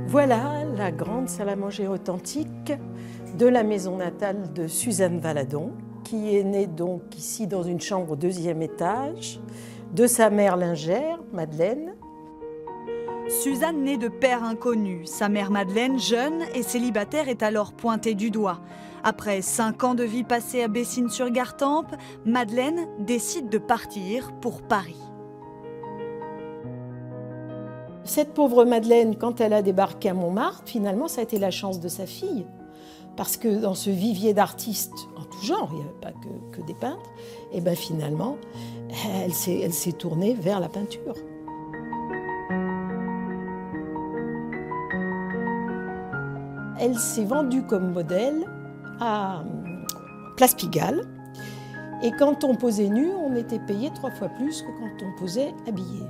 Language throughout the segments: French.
Voilà la grande salle à manger authentique de la maison natale de Suzanne Valadon, qui est née donc ici dans une chambre au 2e étage, de sa mère lingère, Madeleine. Suzanne naît de père inconnu. Sa mère Madeleine, jeune et célibataire, est alors pointée du doigt. Après 5 ans de vie passée à Bessines-sur-Gartempe, Madeleine décide de partir pour Paris. Cette pauvre Madeleine, quand elle a débarqué à Montmartre, finalement, ça a été la chance de sa fille. Parce que dans ce vivier d'artistes en tout genre, il n'y avait pas que des peintres, et bien finalement, elle s'est tournée vers la peinture. Elle s'est vendue comme modèle à Place Pigalle. Et quand on posait nu, on était payé 3 fois plus que quand on posait habillé.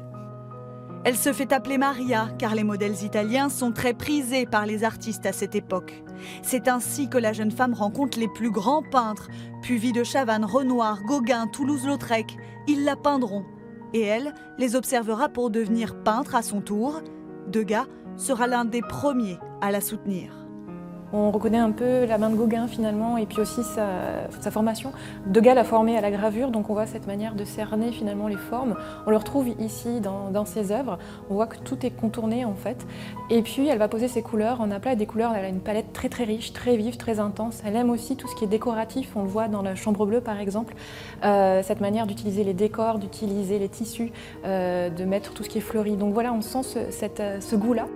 Elle se fait appeler Maria, car les modèles italiens sont très prisés par les artistes à cette époque. C'est ainsi que la jeune femme rencontre les plus grands peintres, Puvis de Chavannes, Renoir, Gauguin, Toulouse-Lautrec. Ils la peindront. Et elle les observera pour devenir peintre à son tour. Degas sera l'un des premiers à la soutenir. On reconnaît un peu la main de Gauguin finalement et puis aussi sa formation. Degas l'a formé à la gravure, donc on voit cette manière de cerner finalement les formes. On le retrouve ici dans ses œuvres, on voit que tout est contourné en fait. Et puis elle va poser ses couleurs en aplat, des couleurs, elle a une palette très très riche, très vive, très intense. Elle aime aussi tout ce qui est décoratif, on le voit dans la Chambre bleue par exemple. Cette manière d'utiliser les décors, d'utiliser les tissus, de mettre tout ce qui est fleuri. Donc voilà, on sent ce goût-là.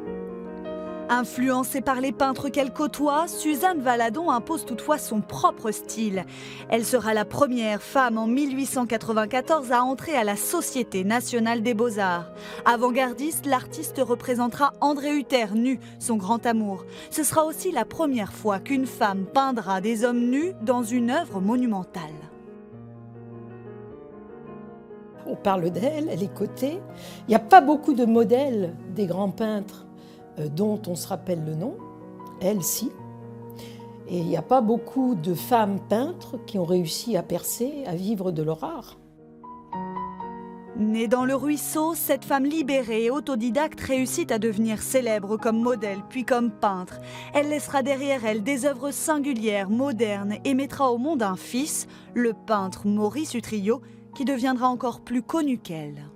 Influencée par les peintres qu'elle côtoie, Suzanne Valadon impose toutefois son propre style. Elle sera la première femme en 1894 à entrer à la Société nationale des beaux-arts. Avant-gardiste, l'artiste représentera André Uther nu, son grand amour. Ce sera aussi la première fois qu'une femme peindra des hommes nus dans une œuvre monumentale. On parle d'elle, elle est cotée. Il n'y a pas beaucoup de modèles des grands peintres dont on se rappelle le nom, elle si. Et il n'y a pas beaucoup de femmes peintres qui ont réussi à percer, à vivre de leur art. Née dans le ruisseau, cette femme libérée et autodidacte réussit à devenir célèbre comme modèle puis comme peintre. Elle laissera derrière elle des œuvres singulières, modernes et mettra au monde un fils, le peintre Maurice Utrillo, qui deviendra encore plus connu qu'elle.